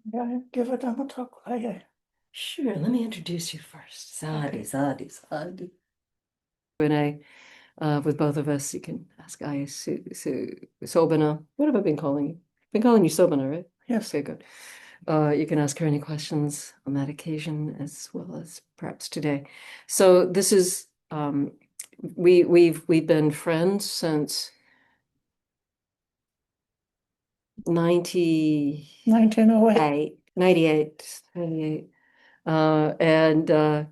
Yeah, give a Dhamma talk. Ayya. Sure, let me introduce you first. Sadhu, Okay. sadhu, sadhu. Q&A with both of us. You can ask Ayya, Sobhana. What have I been calling you? Been calling you Sobhana, right? Yes. Okay, good. You can ask her any questions on that occasion as well as perhaps today. So this is we've been friends since 90 1908. 98. And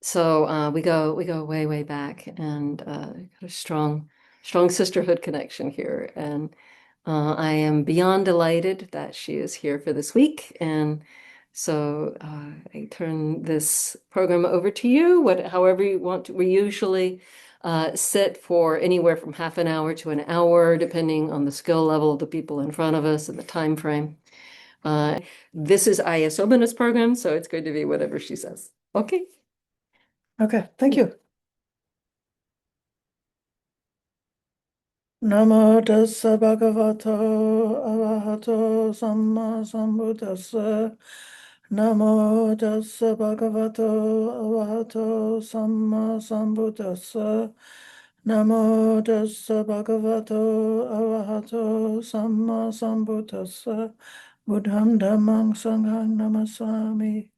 so we go way back, and got a strong sisterhood connection here. And I am beyond delighted that she is here for this week. And so I turn this program over to you. However you want to. We usually sit for anywhere from half an hour to an hour, depending on the skill level of the people in front of us and the time frame. This is Ayya Sobhana's program, so it's going to be whatever she says. Okay. Okay, thank you. Namo tassa bhagavato arahato samma sambuddhassa. Namo tassa bhagavato arahato samma sambuddhassa. Namo tassa bhagavato arahato samma sambuddhassa. Buddham dhammam sangham namasami.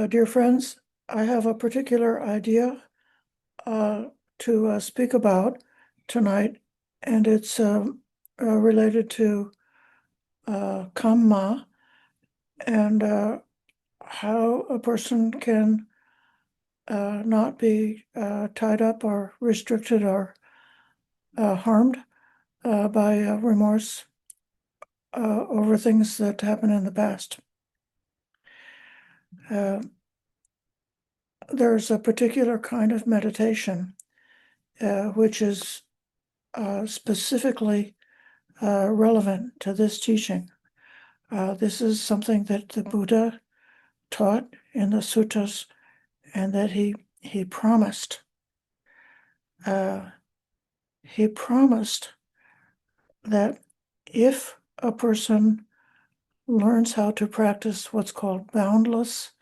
Dear friends, I have a particular idea to speak about tonight, and it's related to Kamma and how a person can not be tied up or restricted or harmed by remorse over things that happened in the past. There's a particular kind of meditation which is specifically relevant to this teaching. This is something that the Buddha taught in the suttas, and that he promised. He promised that if a person learns how to practice what's called boundless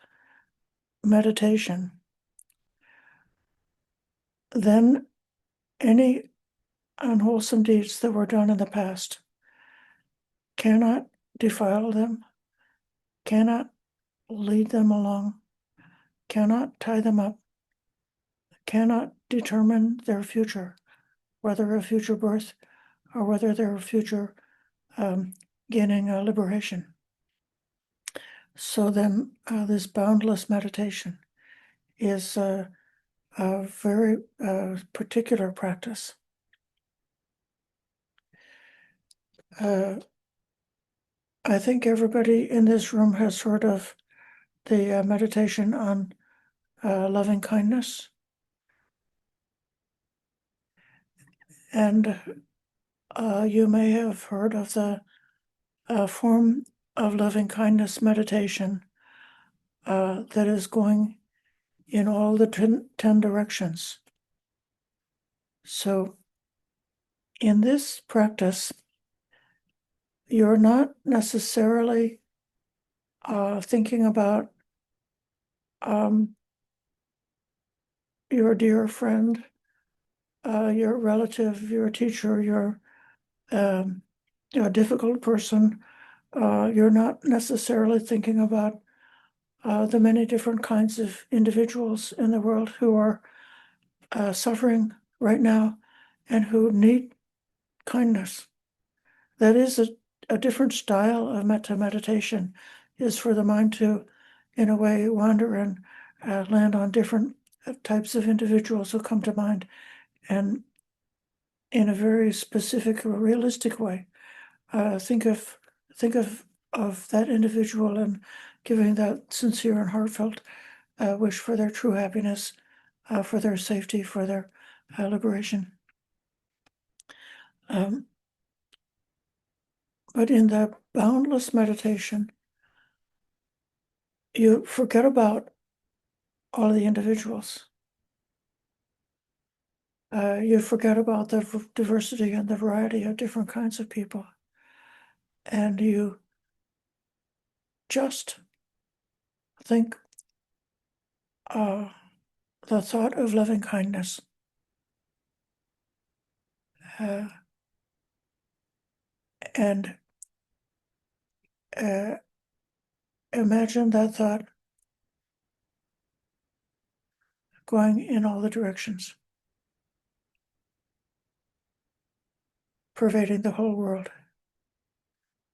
meditation, then any unwholesome deeds that were done in the past cannot defile them, cannot lead them along, cannot tie them up, cannot determine their future, whether a future birth or whether their future gaining liberation. So then this boundless meditation is a very particular practice. I think everybody in this room has heard of the meditation on loving kindness. And you may have heard of the form of loving kindness meditation that is going in all the 10 directions. So in this practice, you're not necessarily thinking about your dear friend, your relative, your teacher, your difficult person. You're not necessarily thinking about the many different kinds of individuals in the world who are suffering right now and who need kindness. That is a different style of metta meditation, is for the mind to, in a way, wander and land on different types of individuals who come to mind, and in a very specific or realistic way, think of that individual and giving that sincere and heartfelt wish for their true happiness, for their safety, for their liberation. But in the boundless meditation, you forget about all the individuals. You forget about the diversity and the variety of different kinds of people. And you just think the thought of loving kindness. Uh, and uh, imagine that thought going in all the directions, pervading the whole world,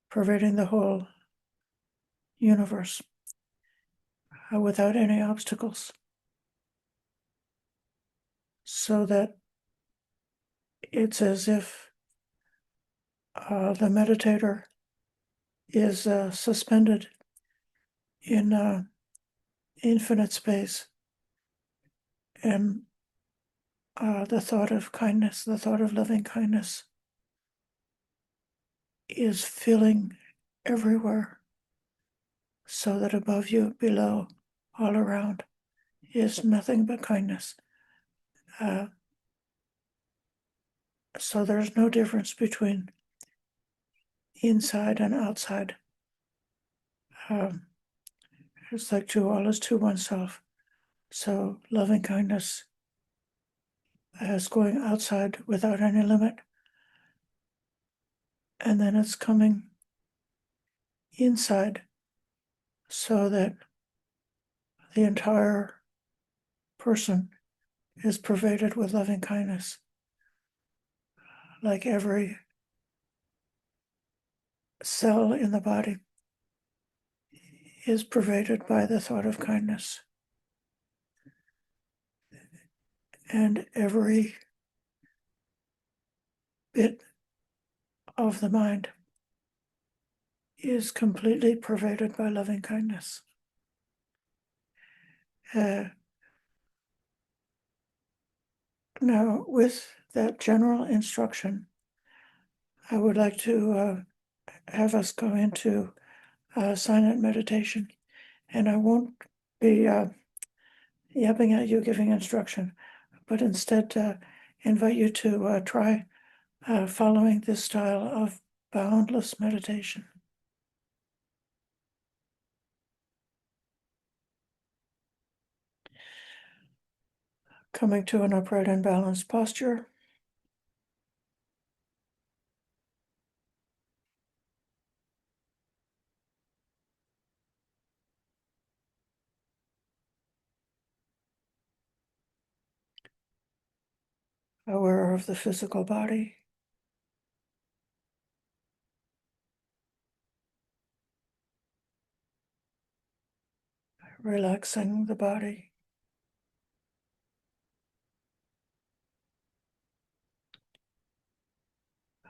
pervading the whole universe, without any obstacles, so that it's as if the meditator is suspended in infinite space, and the thought of kindness, the thought of loving kindness is filling everywhere, so that above you, below, all around is nothing but kindness. So there's no difference between inside and outside. Um, it's like to all is to oneself. So loving kindness is going outside without any limit, and then it's coming inside so that the entire person is pervaded with loving kindness. Like every cell in the body is pervaded by the thought of kindness. And every bit of the mind is completely pervaded by loving kindness. Now, with that general instruction, I would like to have us go into silent meditation. And I won't be yapping at you giving instruction, but instead invite you to try following this style of boundless meditation. Coming to an upright and balanced posture. Aware of the physical body. Relaxing the body.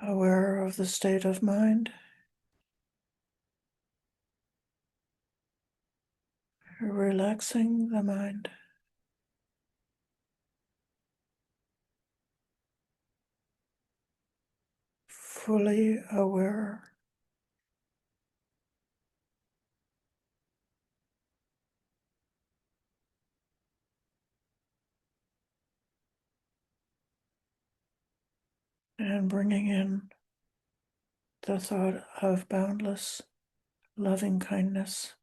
Aware of the state of mind. Relaxing the mind. Fully aware. And bringing in the thought of boundless loving kindness.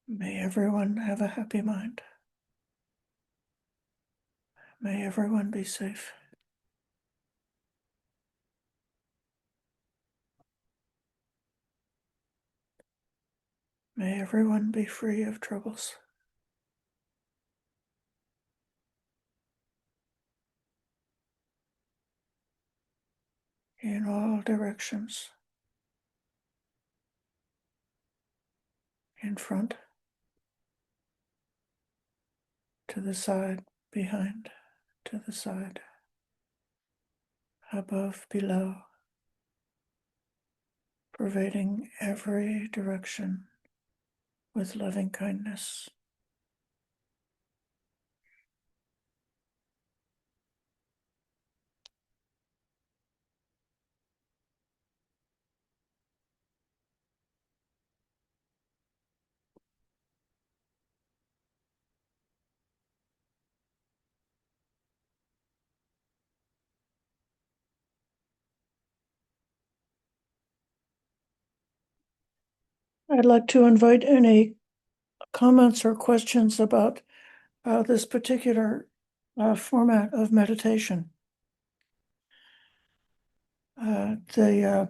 May everyone have a happy mind. May everyone be safe. May everyone be free of troubles. In all directions. In front, to the side, behind, to the side, above, below, pervading every direction with loving kindness. I'd like to invite any comments or questions about this particular format of meditation. The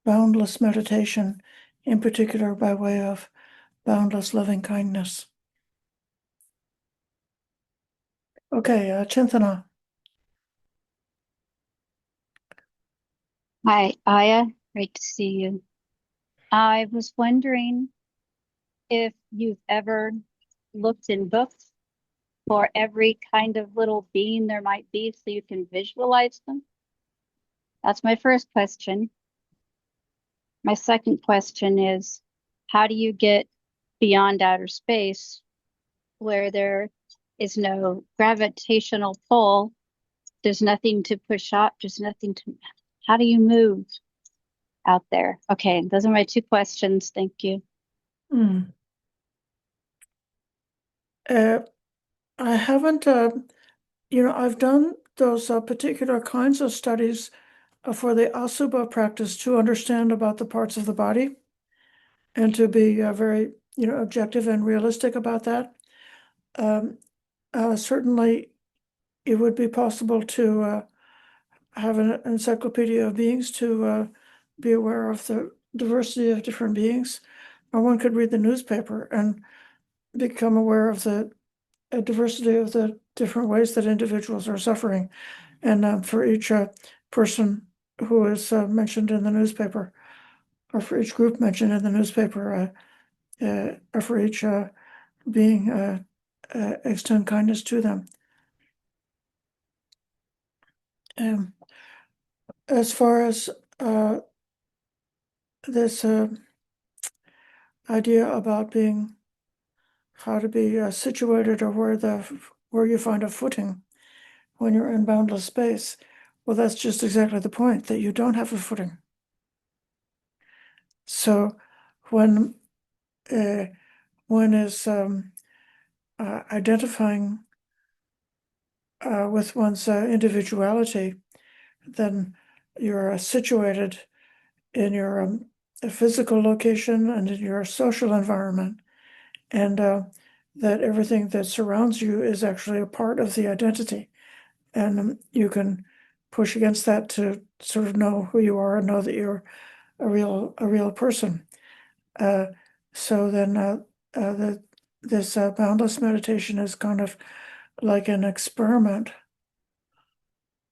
boundless meditation, in particular by way of boundless loving kindness. Okay, Chintana. Hi, Ayya. Great to see you. I was wondering if you've ever looked in books for every kind of little being there might be so you can visualize them. That's my first question. My second question is, how do you get beyond outer space where there is no gravitational pull? There's nothing to push up, just nothing to, how do you move out there? Okay, those are my two questions. Thank you. Hmm. I haven't, I've done those particular kinds of studies for the Asubha practice to understand about the parts of the body and to be very, objective and realistic about that. Certainly, it would be possible to have an encyclopedia of beings to be aware of the diversity of different beings. Or one could read the newspaper and become aware of the diversity of the different ways that individuals are suffering. And for each person who is mentioned in the newspaper, or for each group mentioned in the newspaper, or for each being, extend kindness to them. As far as this idea about being how to be situated or where you find a footing when you're in boundless space, well, that's just exactly the point, that you don't have a footing. So when one is identifying with one's individuality, then you're situated in your physical location and in your social environment, and that everything that surrounds you is actually a part of the identity. And you can push against that to sort of know who you are and know that you're a real person. So then this boundless meditation is kind of like an experiment.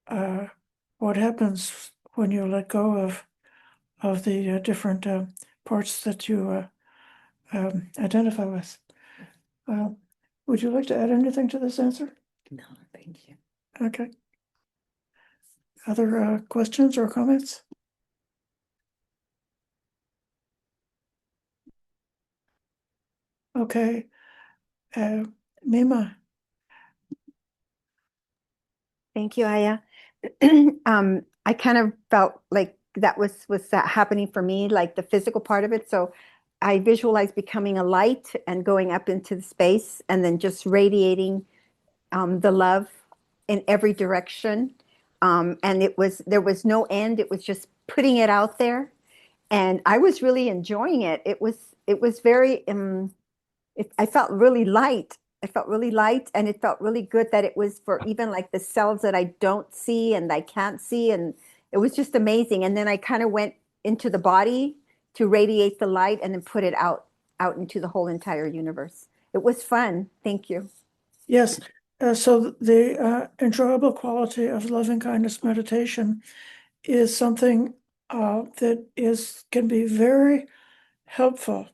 What happens when you let go of the different parts that you identify with? Would you like to add anything to this answer? No, thank you. Okay. Other questions or comments? Okay. Mima. Thank you, Ayya. I kind of felt like that was that happening for me, like the physical part of it. So I visualized becoming a light and going up into the space and then just radiating the love in every direction. And there was no end. It was just putting it out there. And I was really enjoying it. It was very, I felt really light. I felt really light, and it felt really good that it was for even like the cells that I don't see and I can't see. And it was just amazing. And then I kind of went into the body to radiate the light and then put it out into the whole entire universe. It was fun. Thank you. Yes. So the enjoyable quality of loving kindness meditation is something that can be very helpful.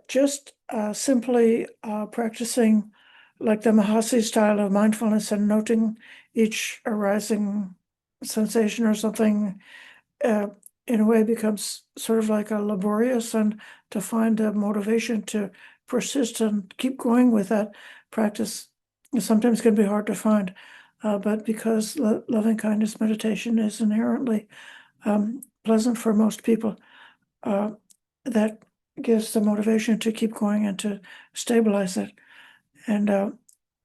Just simply practicing like the Mahasi style of mindfulness and noting each arising sensation or something in a way becomes sort of like a laborious, and to find a motivation to persist and keep going with that practice sometimes can be hard to find. But because loving kindness meditation is inherently pleasant for most people, that gives the motivation to keep going and to stabilize it. And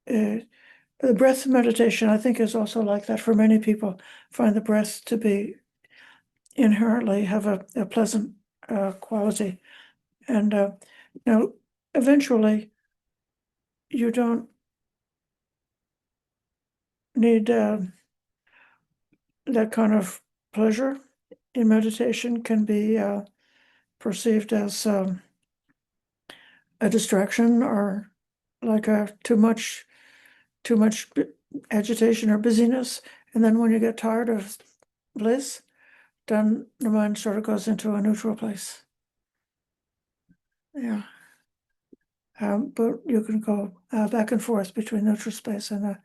the breath meditation, I think, is also like that for many people. Find the breath to be inherently have a pleasant quality. And now, eventually, you don't need that kind of pleasure in meditation can be perceived as a distraction or like a too much agitation or busyness. And then when you get tired of bliss, then the mind sort of goes into a neutral place. Yeah. But you can go back and forth between neutral space and a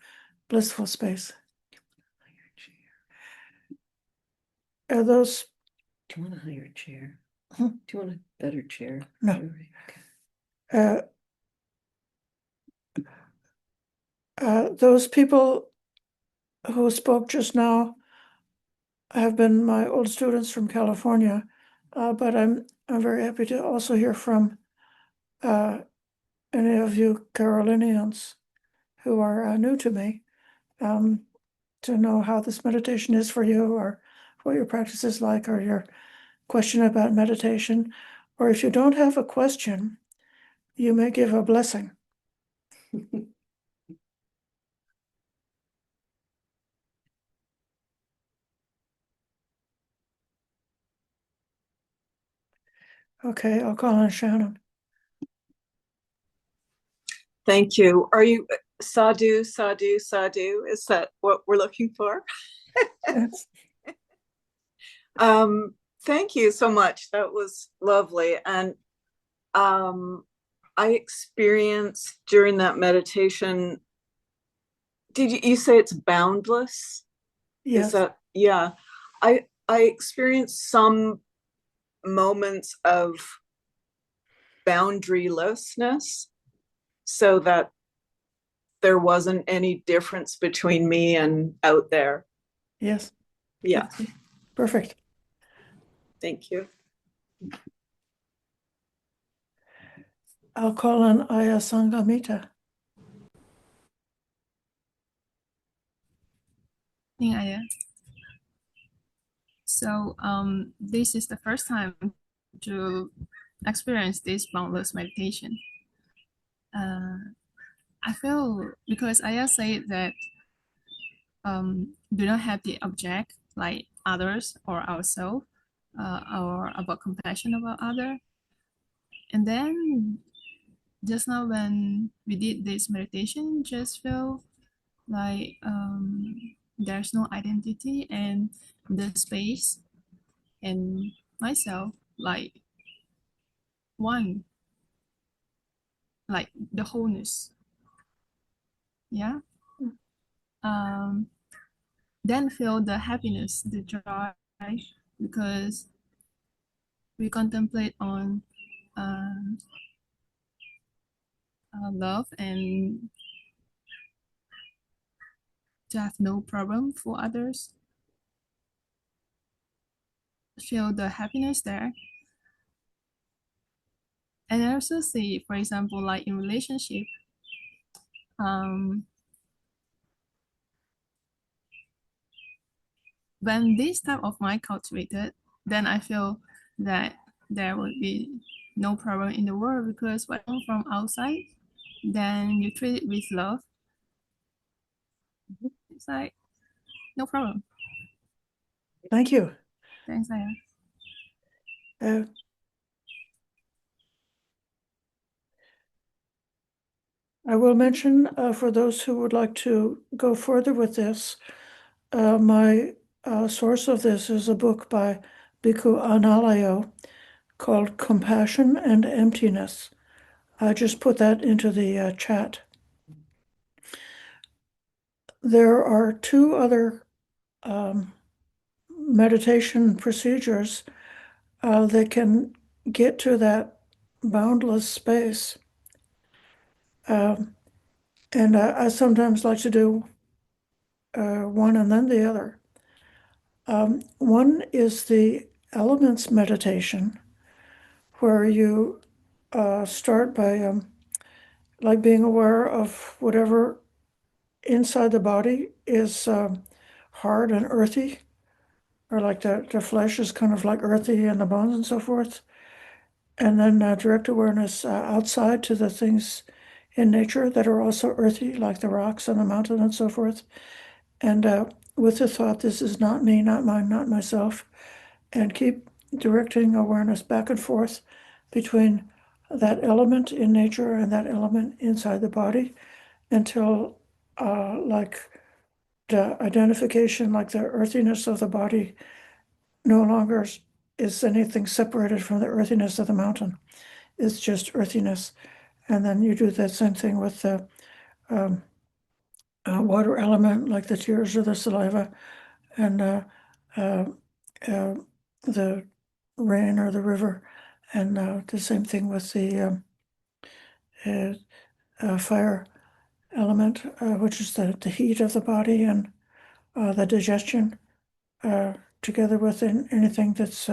blissful space. Are those, Do you want a higher chair? Hmm. Do you want a better chair? No. Okay. those people who spoke just now have been my old students from California, but I'm very happy to also hear from any of you Carolinians who are new to me, to know how this meditation is for you, or what your practice is like, or your question about meditation. Or if you don't have a question, you may give a blessing. Okay, I'll call on Shannon. Thank you. Are you sadhu, sadhu, sadhu? Is that what we're looking for? Yes. Thank you so much. That was lovely. And I experienced during that meditation, did you say it's boundless? Yes. Is that, yeah. I experienced some moments of boundarylessness, so that there wasn't any difference between me and out there. Yes. Yeah. Perfect. Thank you. I'll call on Ayya Sangamita. Ayya. So this is the first time to experience this boundless meditation. I feel, because Ayya said that do not have the object like others or ourselves, or about compassion about other. And then just now when we did this meditation, just feel like there's no identity, and the space and myself like one, like the wholeness. Yeah. Then feel the happiness, the joy, because we contemplate on love and to have no problem for others. Feel the happiness there. And I also see, for example, like in relationship, when this type of mind cultivated, then I feel that there would be no problem in the world, because when from outside, then you treat it with love. It's like no problem. Thank you. Thanks, Ayya. Uh, I will mention, for those who would like to go further with this, my source of this is a book by Bhikkhu Analayo called Compassion and Emptiness. I just put that into the chat. There are two other meditation procedures that can get to that boundless space. And I sometimes like to do one and then the other. One is the elements meditation, where you start by like being aware of whatever inside the body is hard and earthy, or like the flesh is kind of like earthy and the bones and so forth. And then direct awareness outside to the things in nature that are also earthy, like the rocks on the mountain and so forth. And with the thought, this is not me, not mine, not myself. And keep directing awareness back and forth between that element in nature and that element inside the body until like the identification, like the earthiness of the body no longer is anything separated from the earthiness of the mountain. It's just earthiness. And then you do that same thing with the water element, like the tears or the saliva, and uh, uh, the rain or the river, and the same thing with the fire element, which is the heat of the body and the digestion, together with anything that's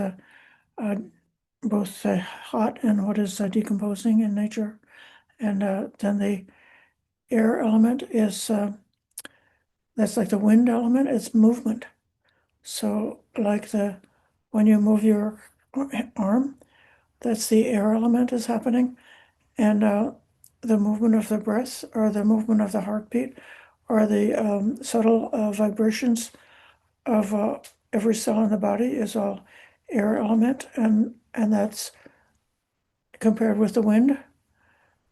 both hot and what is decomposing in nature. And then the air element is that's like the wind element, it's movement. So like when you move your arm, that's the air element is happening. And the movement of the breath or the movement of the heartbeat or the subtle vibrations of every cell in the body is all air element. And that's compared with the wind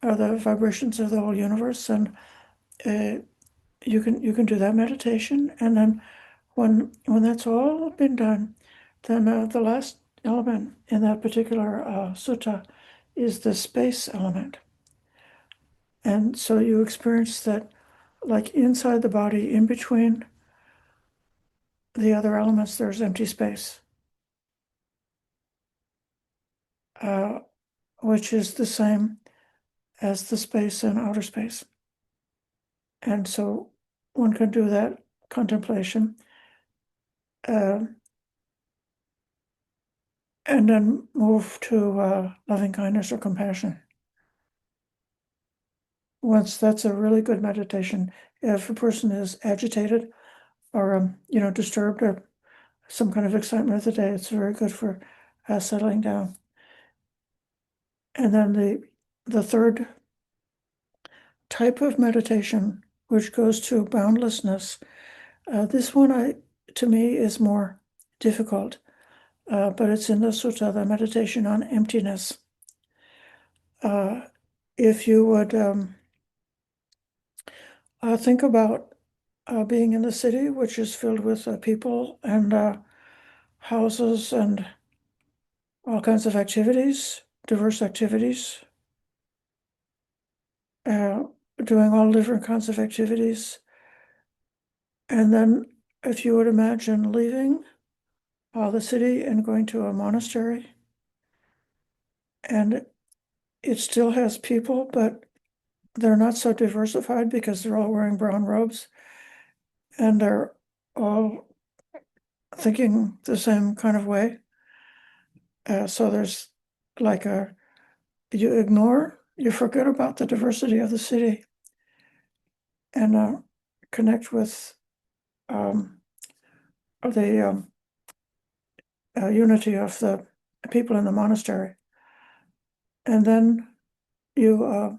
or the vibrations of the whole universe. And you can do that meditation. And then when that's all been done, then the last element in that particular sutta is the space element. And so you experience that, like inside the body, in between the other elements, there's empty space, which is the same as the space in outer space. And so one can do that contemplation and then move to loving kindness or compassion. Once that's a really good meditation, if a person is agitated or disturbed or some kind of excitement of the day, it's very good for settling down. And then the third type of meditation, which goes to boundlessness, this one to me is more difficult, but it's in the sutta, the meditation on emptiness. If you would think about being in the city, which is filled with people and houses and all kinds of activities, diverse activities, doing all different kinds of activities. And then if you would imagine leaving the city and going to a monastery, and it still has people, but they're not so diversified because they're all wearing brown robes and they're all thinking the same kind of way. So there's like you forget about the diversity of the city and connect with the unity of the people in the monastery. And then you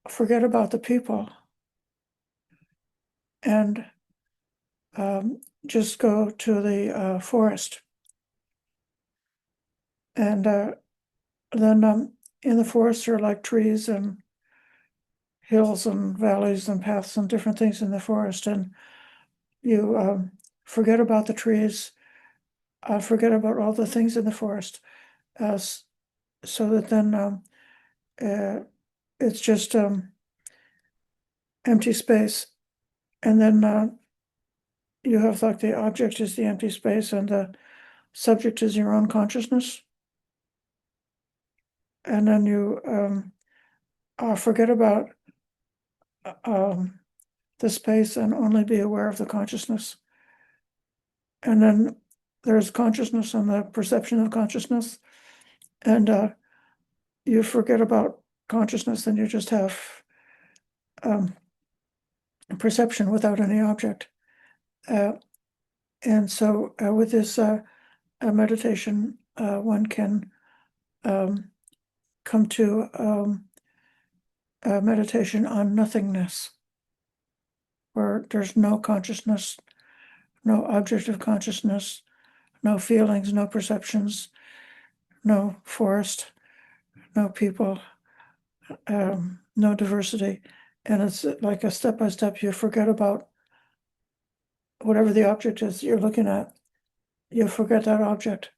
forget about the people and just go to the forest. And then in the forest are like trees and hills and valleys and paths and different things in the forest. And you forget about the trees, forget about all the things in the forest, so that then it's just empty space. And then you have like the object is the empty space and the subject is your own consciousness. And then you forget about the space and only be aware of the consciousness. And then there's consciousness and the perception of consciousness. And you forget about consciousness, and you just have perception without any object. And so with this meditation, one can come to a meditation on nothingness, where there's no consciousness, no objective consciousness, no feelings, no perceptions, no forest, no people, no diversity. And it's like a step by step, you forget about whatever the object is you're looking at. You forget that object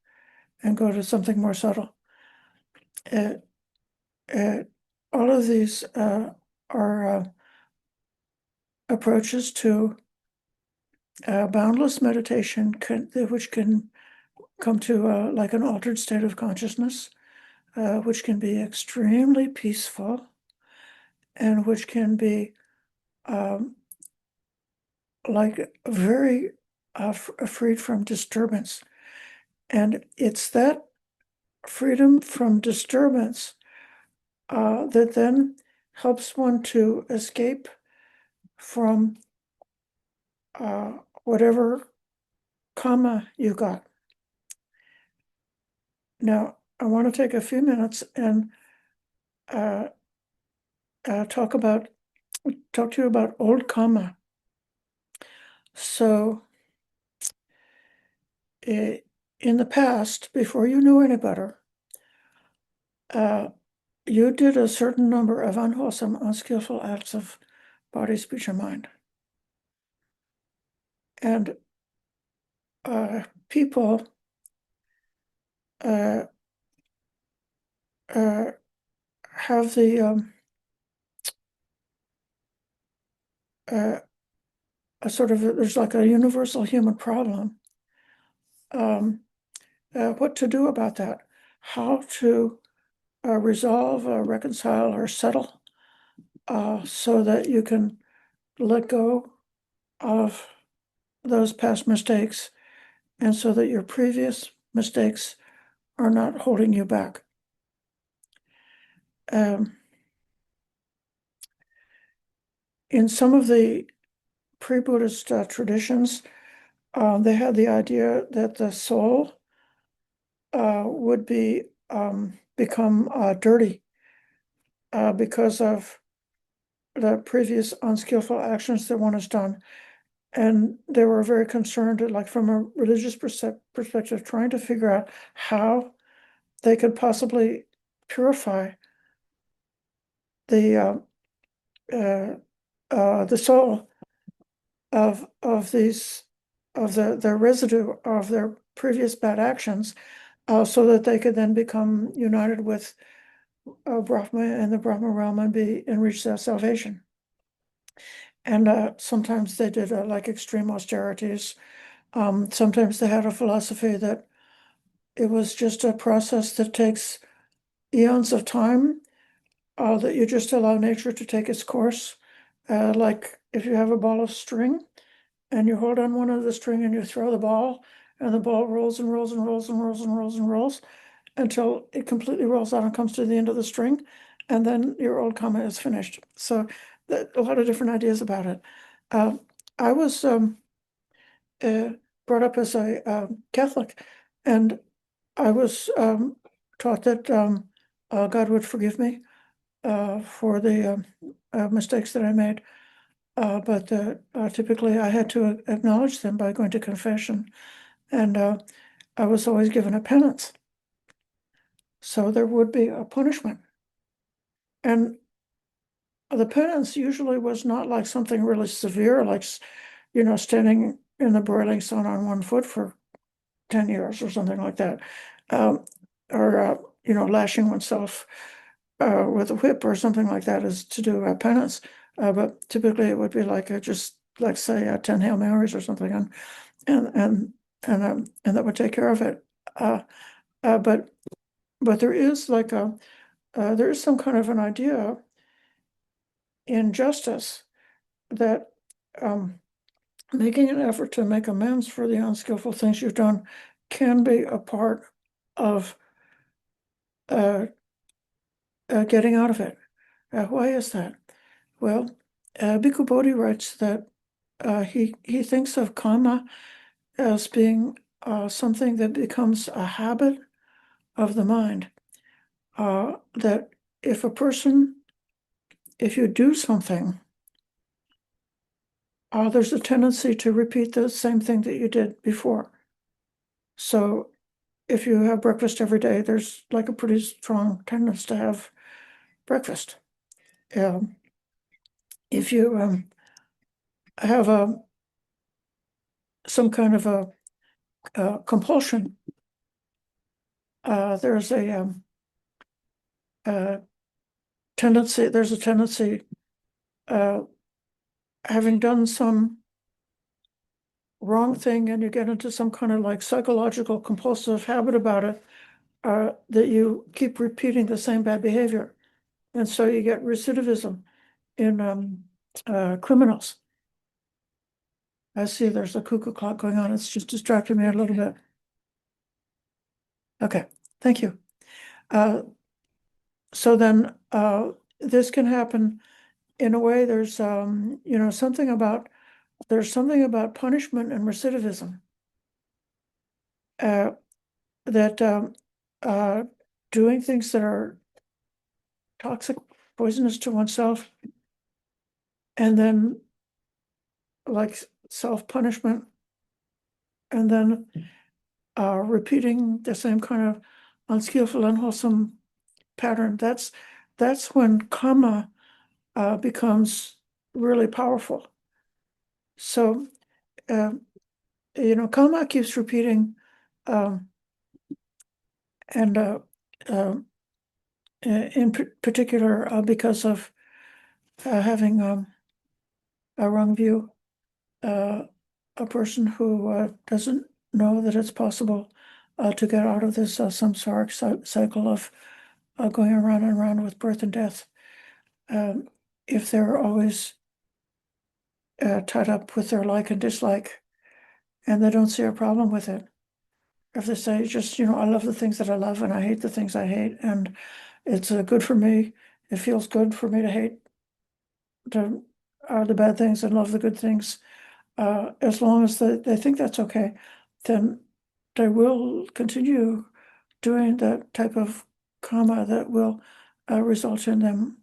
and go to something more subtle. Uh, all of these are approaches to boundless meditation, which can come to like an altered state of consciousness, which can be extremely peaceful, and which can be like very freed from disturbance. And it's that freedom from disturbance that then helps one to escape from whatever kamma you got. Now, I want to take a few minutes and talk to you about Old Kamma. So, in the past, before you knew any better, you did a certain number of unwholesome, unskillful acts of body, speech, and mind. And people have the a sort of, there's like a universal human problem. What to do about that? How to resolve, reconcile, or settle so that you can let go of those past mistakes, and so that your previous mistakes are not holding you back. In some of the pre-Buddhist traditions, they had the idea that the soul would become dirty because of the previous unskillful actions that one has done. And they were very concerned, like from a religious perspective, trying to figure out how they could possibly purify the soul of the residue of their previous bad actions, so that they could then become united with Brahma and the Brahma realm and reach their salvation. And sometimes they did like extreme austerities. Sometimes they had a philosophy that it was just a process that takes eons of time, that you just allow nature to take its course. Like if you have a ball of string and you hold on one of the string and you throw the ball, and the ball rolls and rolls and rolls and rolls and rolls and rolls until it completely rolls out and comes to the end of the string, and then your Old Kamma is finished. So a lot of different ideas about it. I was brought up as a Catholic, and I was taught that God would forgive me for the mistakes that I made. But typically I had to acknowledge them by going to confession, and I was always given a penance. So there would be a punishment. And the penance usually was not like something really severe, like, standing in the broiling sun on one foot for 10 years or something like that. Or lashing oneself with a whip or something like that is to do a penance. But typically it would be like just like say 10 Hail Marys or something, and that would take care of it. But there is like there is some kind of an idea in justice that making an effort to make amends for the unskillful things you've done can be a part of getting out of it. Why is that? Well, Bhikkhu Bodhi writes that he thinks of kamma as being something that becomes a habit of the mind. That if you do something, there's a tendency to repeat the same thing that you did before. So if you have breakfast every day, there's like a pretty strong tendency to have breakfast. If you have some kind of a compulsion, there's a tendency, having done some wrong thing and you get into some kind of like psychological compulsive habit about it, that you keep repeating the same bad behavior. And so you get recidivism in criminals. I see there's a cuckoo clock going on. It's just distracting me a little bit. Okay, thank you. So then this can happen in a way. There's something about punishment and recidivism that doing things that are toxic, poisonous to oneself, and then like self-punishment, and then repeating the same kind of unskillful, unwholesome pattern. That's when karma becomes really powerful. So, karma keeps repeating, and in particular, because of having a wrong view, a person who doesn't know that it's possible to get out of this samsaric cycle of going around and around with birth and death. If they're always tied up with their like and dislike, and they don't see a problem with it. If they say, just, I love the things that I love and I hate the things I hate, and it's good for me, it feels good for me to hate the bad things and love the good things, as long as they think that's okay, then they will continue doing that type of karma that will result in them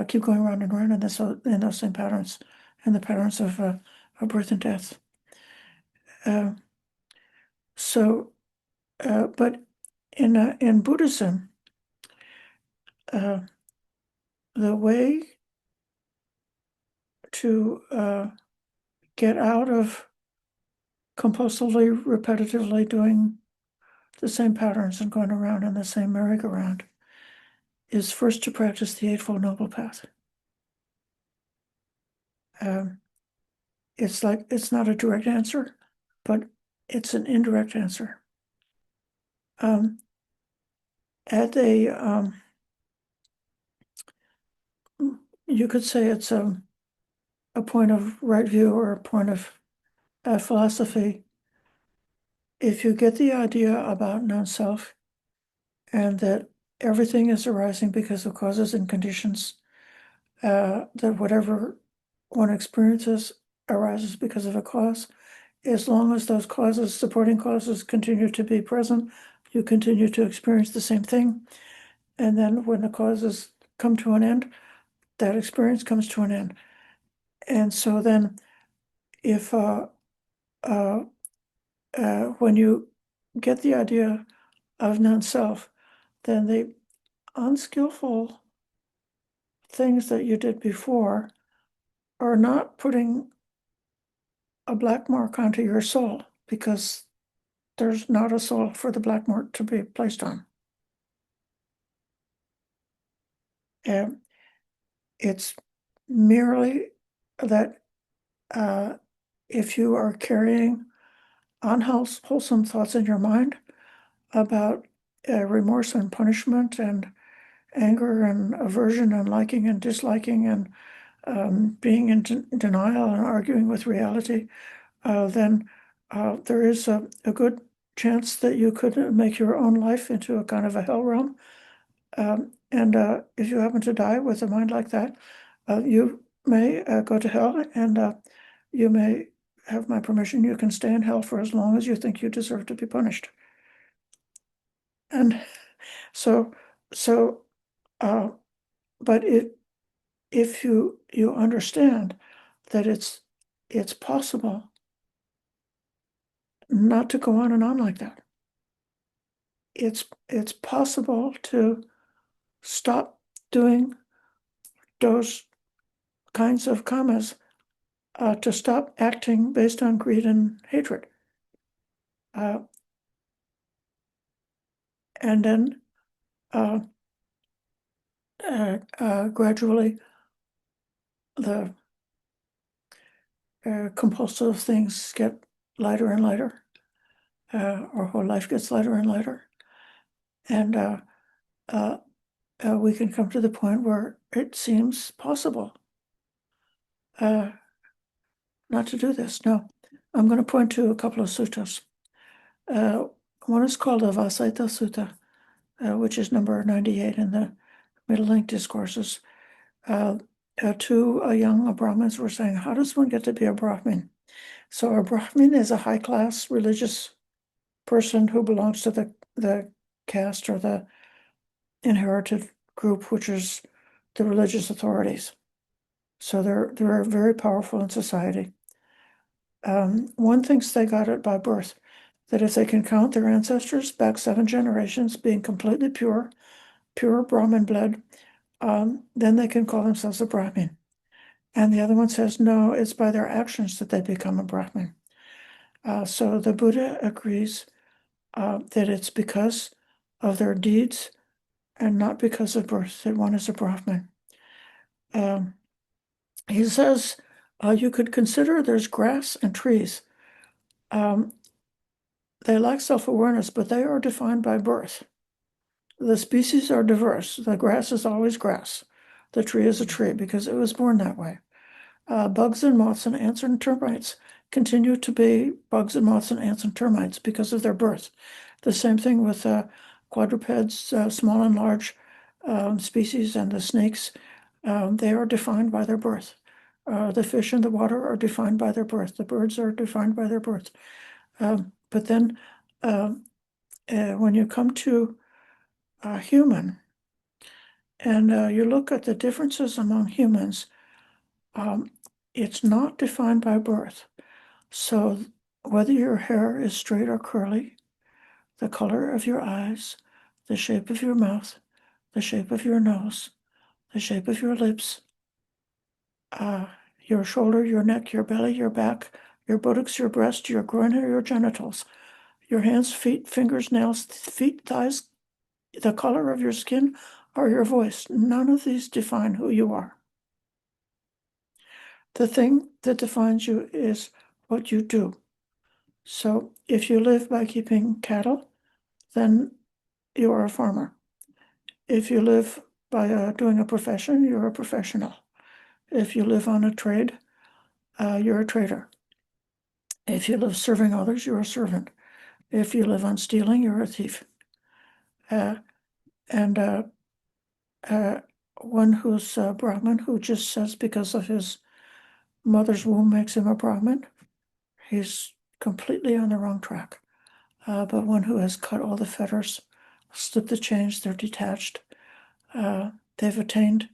keep going around and around in those same patterns, and the patterns of birth and death. But in Buddhism, the way to get out of compulsively, repetitively doing the same patterns and going around in the same merry-go-round is first to practice the Eightfold Noble Path. It's not a direct answer, but it's an indirect answer. You could say it's a point of right view or a point of philosophy. If you get the idea about non-self and that everything is arising because of causes and conditions, that whatever one experiences arises because of a cause, as long as those causes, supporting causes, continue to be present, you continue to experience the same thing. And then when the causes come to an end, that experience comes to an end. And so then if when you get the idea of non-self, then the unskillful things that you did before are not putting a black mark onto your soul, because there's not a soul for the black mark to be placed on. It's merely that if you are carrying unwholesome thoughts in your mind about remorse and punishment and anger and aversion and liking and disliking and being in denial and arguing with reality, then there is a good chance that you could make your own life into a kind of a hell realm. And if you happen to die with a mind like that, you may go to hell and you may have my permission, you can stay in hell for as long as you think you deserve to be punished. And so, but if you understand that it's possible not to go on and on like that. It's possible to stop doing those kinds of kammas, to stop acting based on greed and hatred. And then gradually the compulsive things get lighter and lighter. Our whole life gets lighter and lighter. And we can come to the point where it seems possible not to do this. Now, I'm going to point to a couple of suttas. One is called the Vasaita Sutta, which is number 98 in the Middle Link Discourses. Two young Brahmins were saying, how does one get to be a Brahmin? So a Brahmin is a high-class religious person who belongs to the caste or the inherited group, which is the religious authorities. So they're very powerful in society. One thinks they got it by birth, that if they can count their ancestors back 7 generations being completely pure Brahmin blood, then they can call themselves a Brahmin. And the other one says, no, it's by their actions that they become a Brahmin. So the Buddha agrees that it's because of their deeds and not because of birth that one is a Brahmin. He says, you could consider there's grass and trees. They lack self-awareness, but they are defined by birth. The species are diverse. The grass is always grass. The tree is a tree because it was born that way. Bugs and moths and ants and termites continue to be bugs and moths and ants and termites because of their birth. The same thing with quadrupeds, small and large species, and the snakes. They are defined by their birth. The fish in the water are defined by their birth. The birds are defined by their birth. But then when you come to a human and you look at the differences among humans, it's not defined by birth. So whether your hair is straight or curly, the color of your eyes, the shape of your mouth, the shape of your nose, the shape of your lips, your shoulder, your neck, your belly, your back, your buttocks, your breast, your groin, or your genitals, your hands, feet, fingers, nails, feet, thighs, the color of your skin, or your voice. None of these define who you are. The thing that defines you is what you do. So if you live by keeping cattle, then you are a farmer. If you live by doing a profession, you're a professional. If you live on a trade, you're a trader. If you live serving others, you're a servant. If you live on stealing, you're a thief. And one who's a Brahmin, who just says because of his mother's womb makes him a Brahmin, he's completely on the wrong track. But one who has cut all the fetters, slipped the chains, they're detached. They've attained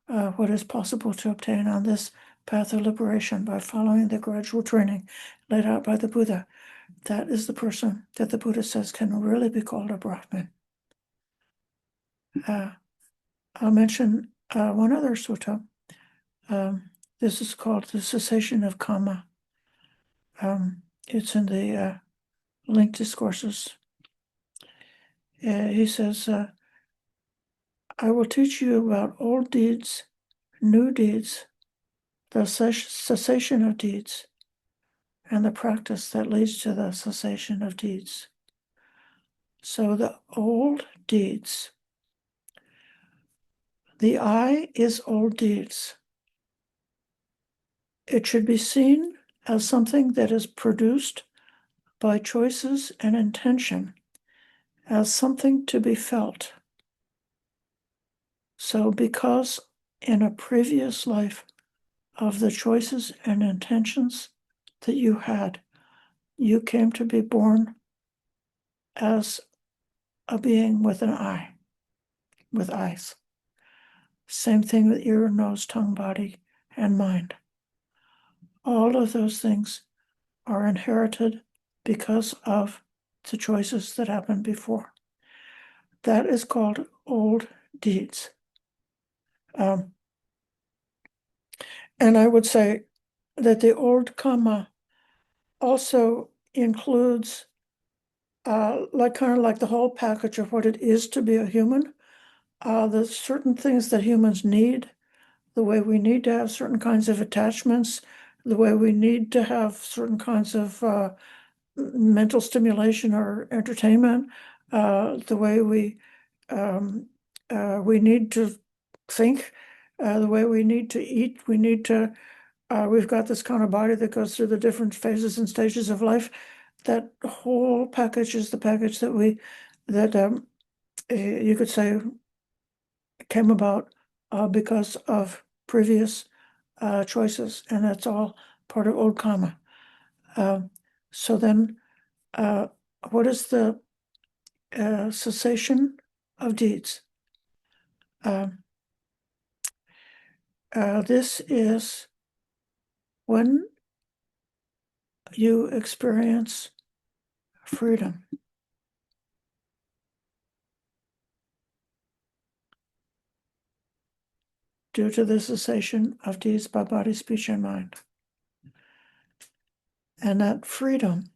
what is possible to obtain on this path of liberation by following the gradual training laid out by the Buddha. That is the person that the Buddha says can really be called a Brahmin. I'll mention one other sutta. This is called the Cessation of Kamma. It's in the linked discourses. He says, I will teach you about old deeds, new deeds, the cessation of deeds, and the practice that leads to the cessation of deeds. So the old deeds, the I is old deeds. It should be seen as something that is produced by choices and intention, as something to be felt. So because in a previous life of the choices and intentions that you had. You came to be born as a being with an eye, with eyes. Same thing with ear, nose, tongue, body, and mind. All of those things are inherited because of the choices that happened before. That is called old deeds. And I would say that the Old Kamma also includes like kind of like the whole package of what it is to be a human. There's certain things that humans need, the way we need to have certain kinds of attachments, the way we need to have certain kinds of mental stimulation or entertainment, the way we need to think, the way we need to eat. We need to. We've got this kind of body that goes through the different phases and stages of life. That whole package is the package that you could say came about because of previous choices, and that's all part of Old Kamma. So then, what is the cessation of deeds? This is when you experience freedom. Due to the cessation of deeds by body, speech, and mind. And that freedom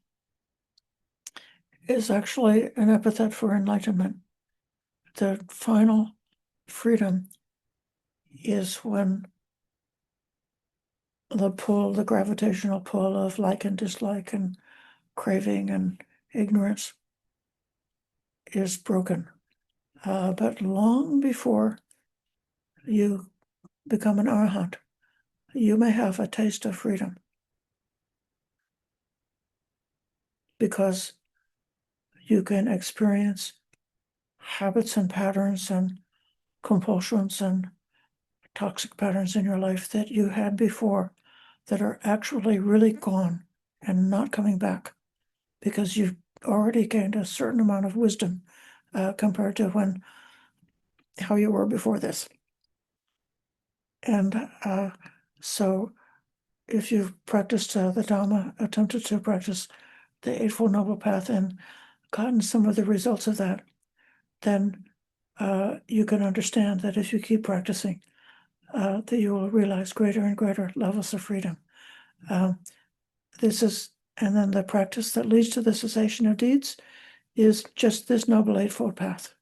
is actually an epithet for enlightenment. The final freedom is when the gravitational pull of like and dislike and craving and ignorance is broken. But long before you become an arhat, you may have a taste of freedom. Because you can experience habits and patterns and compulsions and toxic patterns in your life that you had before that are actually really gone and not coming back because you've already gained a certain amount of wisdom compared to how you were before this. And so if you've practiced the Dhamma, attempted to practice the Eightfold Noble Path and gotten some of the results of that, then you can understand that if you keep practicing, that you will realize greater and greater levels of freedom. And then the practice that leads to the cessation of deeds is just this Noble Eightfold Path.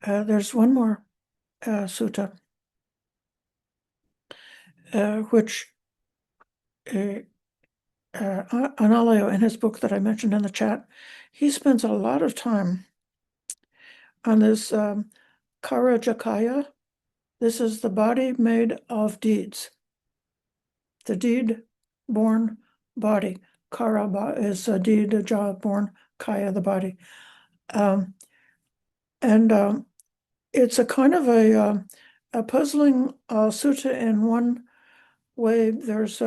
There's one more sutta, which Analayo, in his book that I mentioned in the chat, he spends a lot of time on this Kara Jakaya. This is the body made of deeds. The deed-born body. Kara is a deed, a job-born, Kaya, the body. It's a kind of a puzzling sutta in one way. There's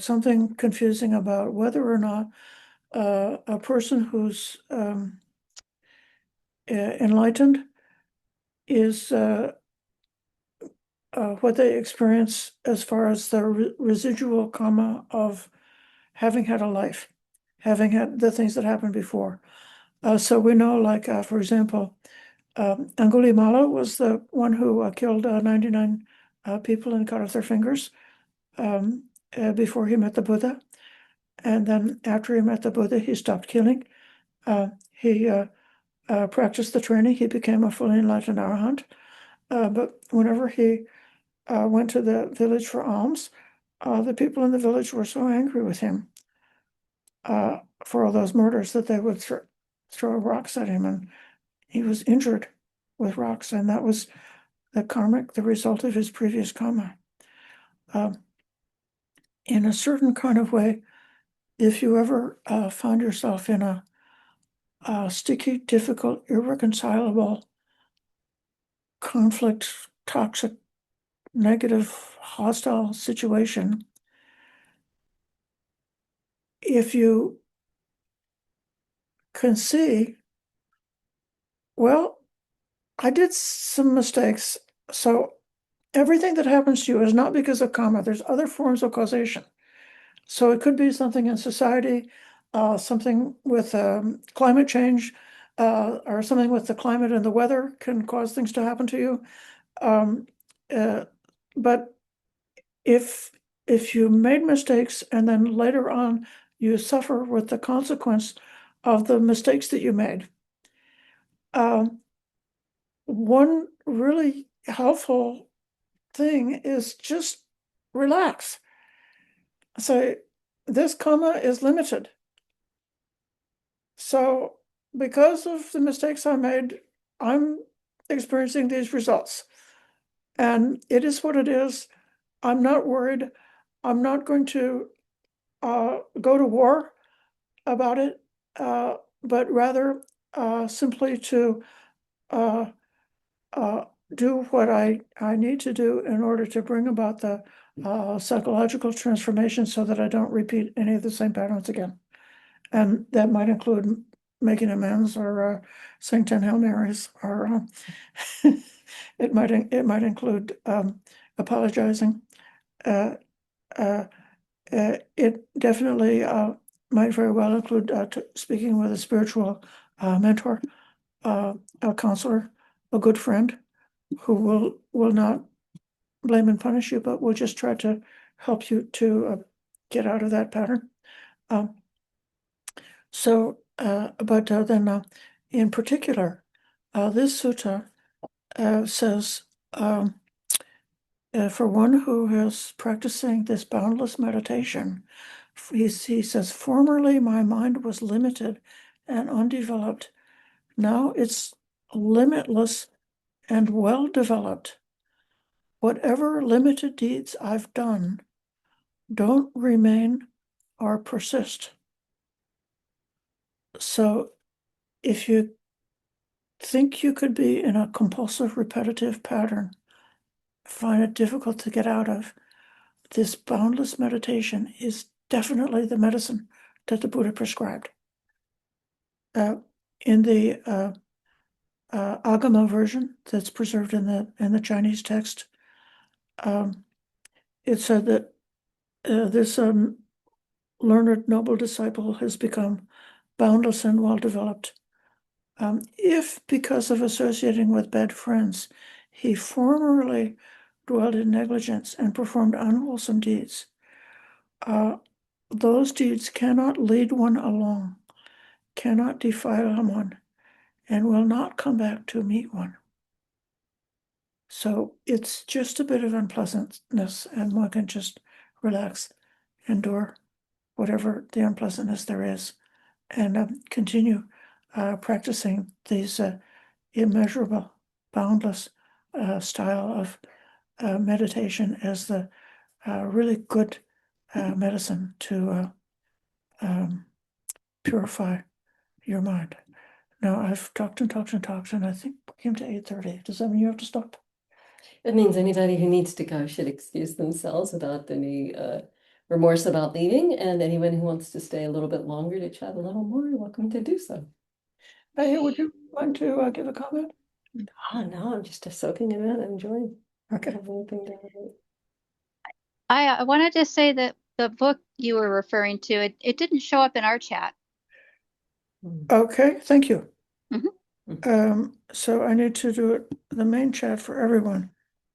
something confusing about whether or not a person who's enlightened is what they experience as far as the residual karma of having had a life, having had the things that happened before. So we know, like, for example, Angulimala was the one who killed 99 people and cut off their fingers before he met the Buddha. And then after he met the Buddha, he stopped killing. He practiced the training. He became a fully enlightened arahant. But whenever he went to the village for alms, the people in the village were so angry with him for all those murders that they would throw rocks at him, and he was injured with rocks, and that was the result of his previous karma. In a certain kind of way, if you ever find yourself in a sticky, difficult, irreconcilable, conflict, toxic, negative, hostile situation, if you can see, well, I did some mistakes, so everything that happens to you is not because of karma. There's other forms of causation. So it could be something in society, something with climate change, or something with the climate and the weather can cause things to happen to you. Um, but if you made mistakes and then later on you suffer with the consequence of the mistakes that you made, one really helpful thing is just relax. So this karma is limited. So because of the mistakes I made, I'm experiencing these results. And it is what it is. I'm not worried. I'm not going to go to war about it, but rather simply to uh, uh, do what I need to do in order to bring about the psychological transformation so that I don't repeat any of the same patterns again. And that might include making amends or saying 10 Hail Marys, or it might include apologizing. It definitely might very well include speaking with a spiritual mentor, a counselor, a good friend who will not blame and punish you, but will just try to help you to get out of that pattern. But then in particular, this sutta says, for one who is practicing this boundless meditation, he says, formerly my mind was limited and undeveloped. Now it's limitless and well developed. Whatever limited deeds I've done don't remain or persist. So if you think you could be in a compulsive, repetitive pattern, find it difficult to get out of, this boundless meditation is definitely the medicine that the Buddha prescribed. In the Agama version that's preserved in the Chinese text, it said that this learned noble disciple has become boundless and well developed. If because of associating with bad friends, he formerly dwelled in negligence and performed unwholesome deeds, those deeds cannot lead one along, cannot defile one, and will not come back to meet one. So it's just a bit of unpleasantness, and one can just relax, endure whatever the unpleasantness there is, and continue practicing these immeasurable, boundless style of meditation as the really good medicine to purify your mind. Now, I've talked and talked and talked, and I think we came to 8:30. Does that mean you have to stop? It means anybody who needs to go should excuse themselves without any remorse about leaving, and anyone who wants to stay a little bit longer to chat a little more, you're welcome to do so. Ayya, would you want to give a comment? No, I'm just soaking it in and enjoying. Okay. I wanted to say that the book you were referring to, it didn't show up in our chat. Okay, thank you. Mhm. So I need to do it, the main chat for everyone.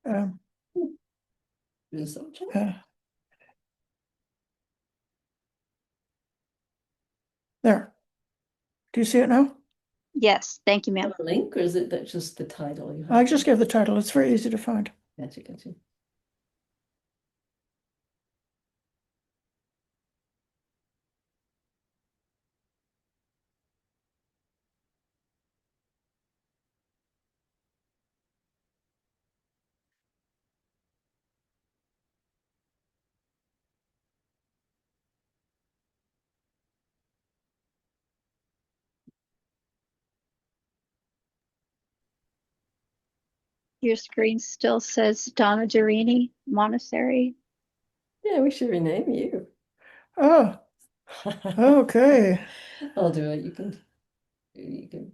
Um, uh, There. Do you see it now? Yes, thank you, ma'am. A link, or is it that just the title? You have I just gave the title. It's very easy to find. Gotcha. Your screen still says Dhamma Monastery. Yeah, we should rename you. Oh, okay. I'll do it. You can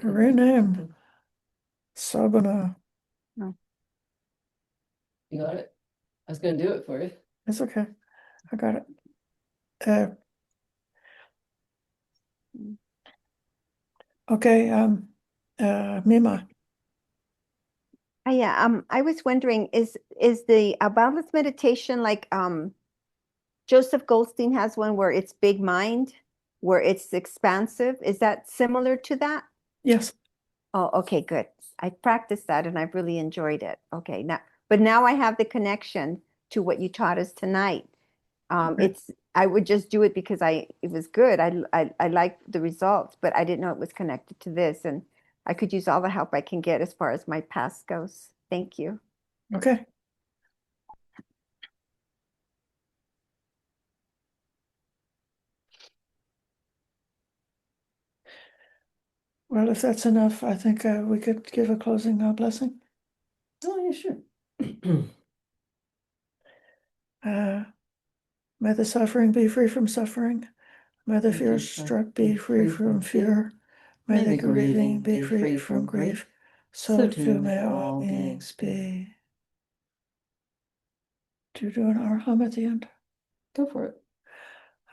Rename. Sobhana. You got it. I was gonna do it for you. It's okay. I got it. Uh, okay, Mima. I was wondering, is the boundless meditation like Joseph Goldstein has one where it's big mind, where it's expansive? Is that similar to that? Yes. Oh, okay, good. I practiced that and I've really enjoyed it. Okay, now I have the connection to what you taught us tonight. Okay. I would just do it because it was good. I liked the results, but I didn't know it was connected to this, and I could use all the help I can get as far as my past goes. Thank you. Okay. Well, if that's enough, I think we could give a closing blessing. Oh, yeah, sure. May the suffering be free from suffering. May the fear struck be free from fear. May the grieving be free from grief. So too may all beings be. Do you do an arham at the end? Go for it.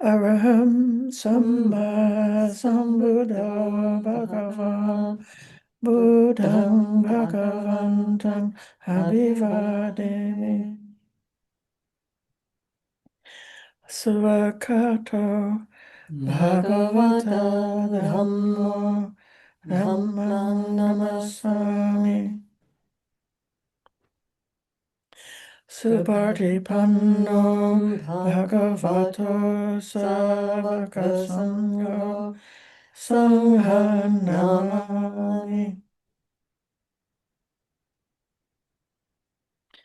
Araham Samma Sambuddha Bhagavan Buddhang Bhagavantam Abhivademi Svakato Bhagavata Dhammo Dhammang Namasami Subhatipanno Bhagavato Savaka Sangho Sanghang Namami